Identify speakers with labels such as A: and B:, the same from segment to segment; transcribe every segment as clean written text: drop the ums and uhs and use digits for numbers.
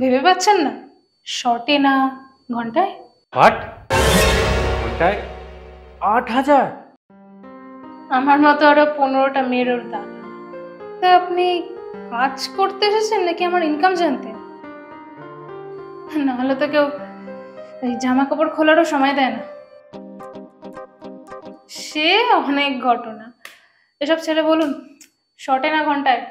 A: ভেবে পাচ্ছেন না? শর্টে না ঘন্টায়?
B: হোয়াট? ঘন্টায় 8,000?
A: আমার মতো আরো 15টা মেয়ের ওর দাদা। তা আপনি কাজ করতে এসেছেন নাকি আমার ইনকাম জানতে? না হলে তো কেউ এই জামা কাপড় খোলারও সময় দেয় না। সে অনেক ঘটনা। এসব ছেড়ে বলুন, শর্টে না ঘন্টায়?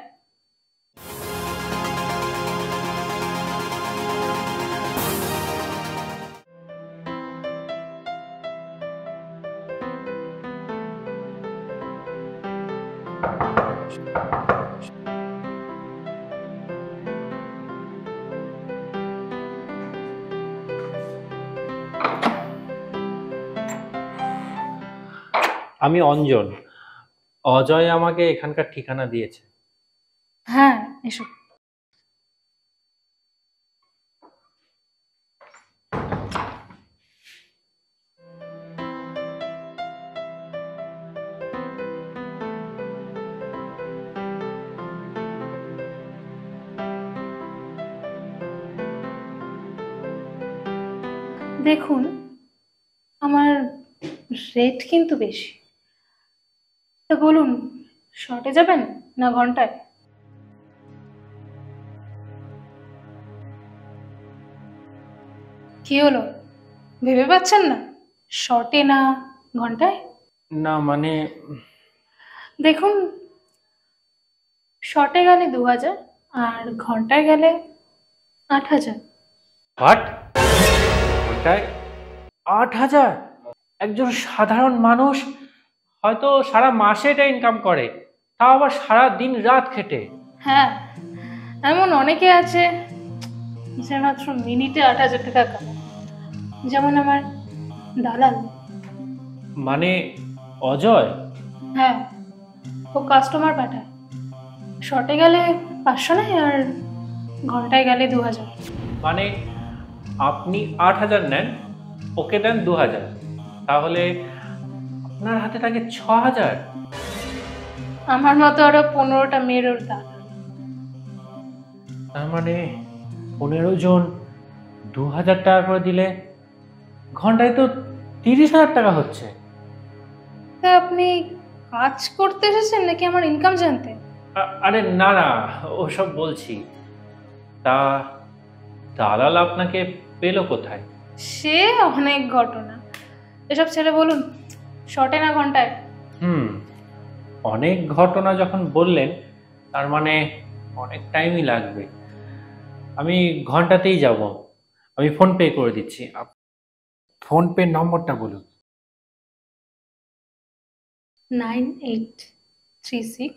B: আমি অঞ্জন। অজয় আমাকে এখানকার ঠিকানা দিয়েছে।
A: হ্যাঁ, এসো। দেখুন, আমার রেট কিন্তু বেশি। তা বলুন, শর্টে যাবেন না ঘন্টায়? কি হলো, ভেবে পাচ্ছেন না? শর্টে না ঘন্টায়?
B: না মানে
A: দেখুন, শর্টে গেলে 2000 আর ঘন্টায় গেলে 8000।
B: হোয়াট? ঘন্টায় 8,000? একজন সাধারণ মানুষ হয়তো সারা মাসে এটা ইনকাম করে, তাও আবার সারা দিন রাত খেটে।
A: হ্যাঁ, এমন অনেকে আছে যে মাত্র মিনিটে 8000 টাকা কামায়। যেমন আমার দালাল।
B: মানে অজয়?
A: হ্যাঁ, ও কাস্টমার পাঠায়। শর্টে গেলে 500 নেয় আর ঘন্টায় গেলে 2000।
B: মানে আপনি 8,000 নেন, ওকে দেন 2,000, তাহলে আপনার হাতে থাকে 6,000।
A: আমার মতো আরো 15টা মেয়ের ওর দাদা।
B: তার মানে 15 জন 2,000 টাকা করে দিলে ঘন্টায় তো 30,000 টাকা হচ্ছে।
A: তা আপনি কাজ করতে এসেছেন নাকি আমার ইনকাম জানতে?
B: আরে না না, ওসব বলছি। তা দালাল আপনাকে পেলো কোথায়?
A: সে অনেক ঘটনা। এসব ছেড়ে বলুন, শর্টে না ঘন্টায়?
B: অনেক ঘটনা যখন বললেন, তার মানে অনেক টাইমই লাগবে। আমি ঘন্টাতেই যাব। আমি ফোন পে করে দিচ্ছি। ফোন পে নম্বরটা বলুন।
A: 9836।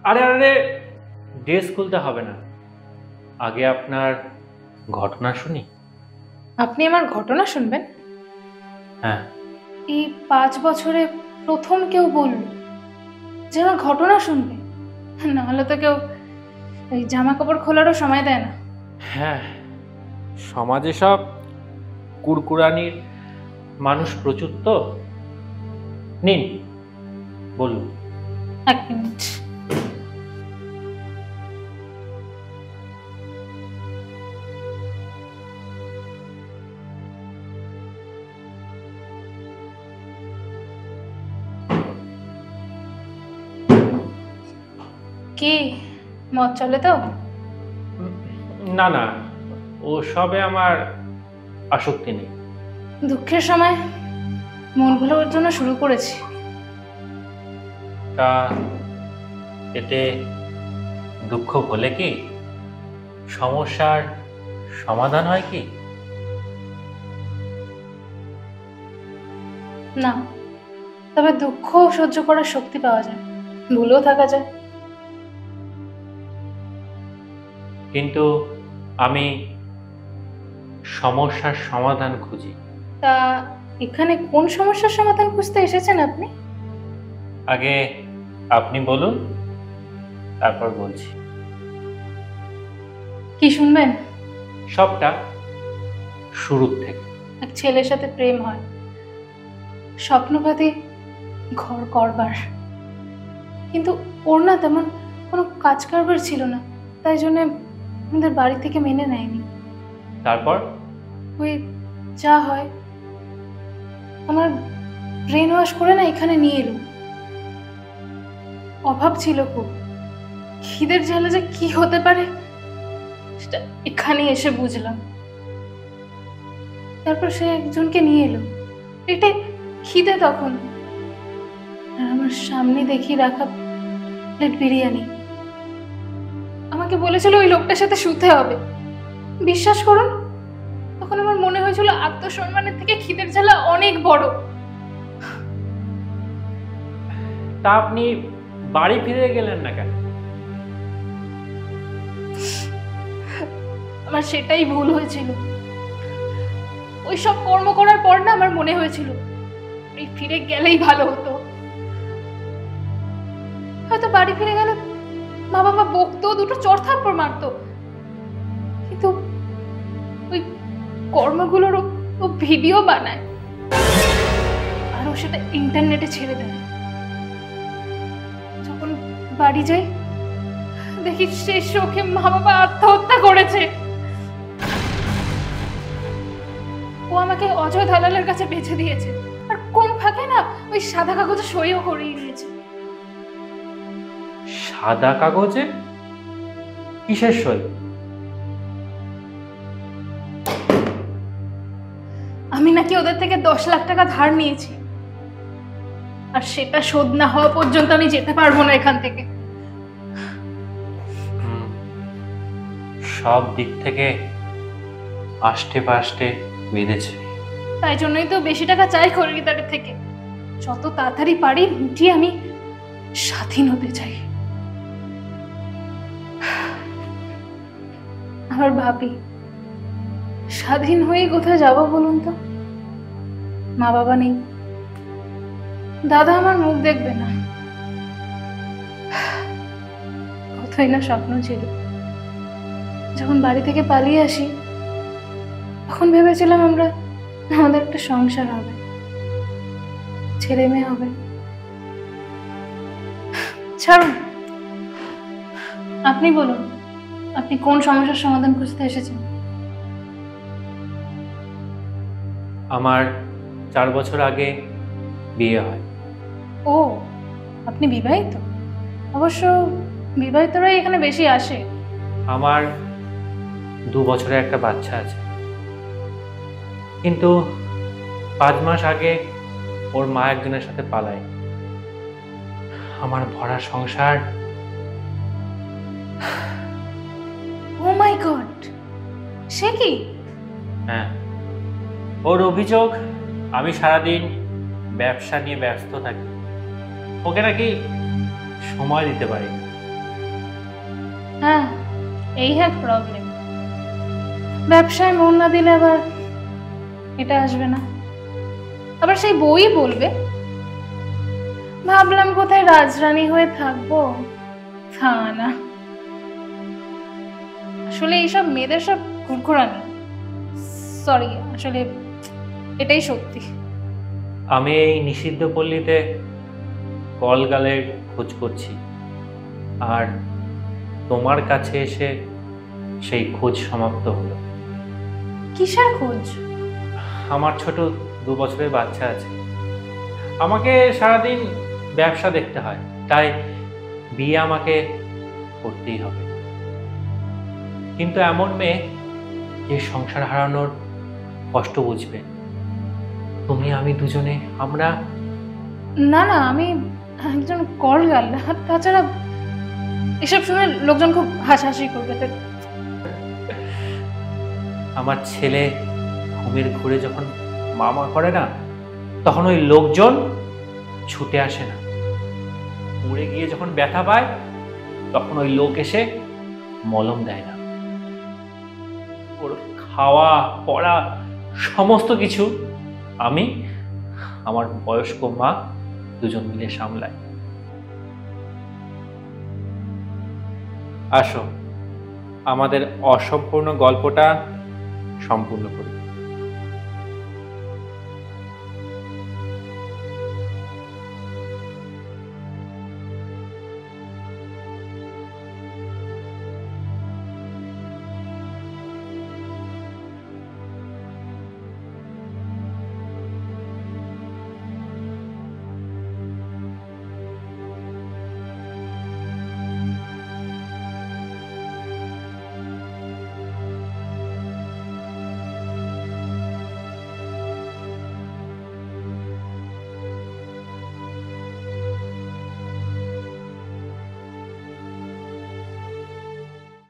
B: আরে আরে, ড্রেস খুলতে হবে না, আগে আপনার ঘটনা শুনি।
A: আপনি আমার ঘটনা শুনবেন?
B: হ্যাঁ।
A: এই 5 বছরে প্রথম কেউ বলল যে আমার ঘটনা শুনবে। না হলে তো কেউ এই জামা কাপড় খোলারও সময় দেয় না।
B: হ্যাঁ, সমাজে সব কুড়কুড়ানির মানুষ প্রচুর তো। নিন, বলুন।
A: 1 মিনিট। কি মদ চলে তো?
B: না না, ও সবে আমার আসক্তি নেই।
A: দুঃখের সময় মন ভোলাবার জন্য শুরু করেছি।
B: তা এতে দুঃখ হলে কি সমস্যার সমাধান হয় কি?
A: না, তবে দুঃখ সহ্য করার শক্তি পাওয়া যায়, ভুলেও থাকা যায়।
B: কিন্তু আমি সমস্যার সমাধান খুঁজি।
A: তা এখানে কোন সমস্যার সমাধান খুঁজতে এসেছেন আপনি?
B: আগে আপনি বলুন, তারপর বলছি।
A: কি শুনবেন?
B: সবটা শুরুর থেকে।
A: এক ছেলের সাথে প্রেম হয়, স্বপ্নপাতি ঘর করবার, কিন্তু ওর না তেমন কোনো কাজ কারবার ছিল না, তাই জন্য আমাদের বাড়ি থেকে মেনে নেয়নি।
B: তারপর?
A: ওই যা হয়, আমার ব্রেন ওয়াশ করে না এখানে নিয়ে এলো। অভাব ছিল খুব, খিদের জ্বালা যে কি হতে পারে সেটা এখানে এসে বুঝলাম। তারপর সে একজনকে নিয়ে এলো, পেটে খিদে তখন, আর আমার সামনে দেখি রাখা প্লেট বিরিয়ানি। আমাকে বলেছিল ওই লোকটার সাথে শুতে হবে। বিশ্বাস করুন, তখন আমার মনে হয়েছিল আত্মসম্মানের থেকে খিদের জ্বালা অনেক বড়।
B: তা আপনি বাড়ি ফিরে গেলেন না কেন?
A: আমার সেটাই ভুল হয়েছিল। ওই সব কর্ম করার পর না আমার মনে হয়েছিল এই ফিরে গেলেই ভালো হতো। হয়তো বাড়ি ফিরে গেলে মা বাবা বকতো, দুটো চড় থাপ্পড় মারতো, কিন্তু ওই কর্মগুলোর ও ভিডিও বানায় আর ও সেটা ইন্টারনেটে ছেড়ে দেয়। যখন বাড়ি যাই দেখি শেষ শোকে মা বাবা আত্মহত্যা করেছে। ও আমাকে অজয় দালালের কাছে বেঁচে দিয়েছে, আর কোন ফাঁকে না ওই সাদা কাগজে সইও করিয়ে দিয়েছে।
B: সাদা কাগজে? কিসের সই?
A: আমি নাকি ওদের থেকে 10 লাখ টাকা ধার নিয়েছি, আর সেটা শোধ না হওয়া পর্যন্ত আমি যেতে পারবো না এখান থেকে।
B: সব দিক থেকে আষ্টে পাষ্টে বেঁধেছে।
A: তাই জন্যই তো বেশি টাকা চাই খরিদারের থেকে। যত তাড়াতাড়ি পারি মিটিয়ে আমি স্বাধীন হতে চাই। আমার ভাবি স্বাধীন হয়ে কোথায় যাবো বলুন তো? মা বাবা নেই, দাদা আমার মুখ দেখবে না, কতই না স্বপ্ন ছিল। যখন বাড়ি থেকে পালিয়ে আসি তখন ভেবেছিলাম আমাদের একটা সংসার হবে, ছেলে মেয়ে হবে। ছাড়ুন, আপনি বলুন, আপনি কোন সমস্যার সমাধান খুঁজতে এসেছেন?
B: আমার 4 বছর আগে বিয়ে হয়।
A: ও, আপনি বিবাহিত? অবশ্য বিবাহিতরাই এখানে বেশি আসে।
B: আমার 2 বছরের একটা বাচ্চা আছে, কিন্তু 5 মাস আগে ওর মা একজনের সাথে পালায়। আমার ভরা সংসার।
A: ও মাই গড, সে কি?
B: হ্যাঁ, ওর অভিযোগ আমি সারাদিন ব্যবসা নিয়ে ব্যস্ত থাকি, ওকে নাকি সময় দিতে পারি না।
A: হ্যাঁ, এই হ্যাঁ প্রবলেম। ব্যবসায় মন না দিলে আবার এটা আসবে না, আবার সেই বই বলবে। ভাবলাম কোথায় রাজরানী হয়ে থাকবো, তা না। আসলে এইসব মেয়েদের সব ঘুরঘুরানি। সরি, আসলে এটাই সত্যি।
B: আমি এই নিষিদ্ধ পল্লীতে কলগালের খোঁজ করছি, আর তোমার কাছে এসে সেই খোঁজ সমাপ্ত হলো।
A: কিসের খোঁজ?
B: আমার ছোট 2 বছরের বাচ্চা আছে, আমাকে সারাদিন ব্যবসা দেখতে হয়, তাই বিয়ে আমাকে করতেই হবে। কিন্তু এমন মেয়ে যে সংসার হারানোর কষ্ট বুঝবে। তুমি আমি দুজনে, আমরা।
A: না না, আমি একজন কলগাল, আর তাছাড়া এসব শুনে লোকজন খুব হাসাহাসি করবে।
B: আমার ছেলে ঘুমের ঘুরে যখন মামা করে না, তখন ওই লোকজন ছুটে আসে না। মরে গিয়ে যখন ব্যথা পায়, তখন ওই লোক এসে মলম দেয় না। ওর খাওয়া পড়া সমস্ত কিছু আমি, আমার বয়স্ক মা দুজন মিলে সামলাই। আসো, আমাদের অসম্পূর্ণ গল্পটা সম্পূর্ণ করি।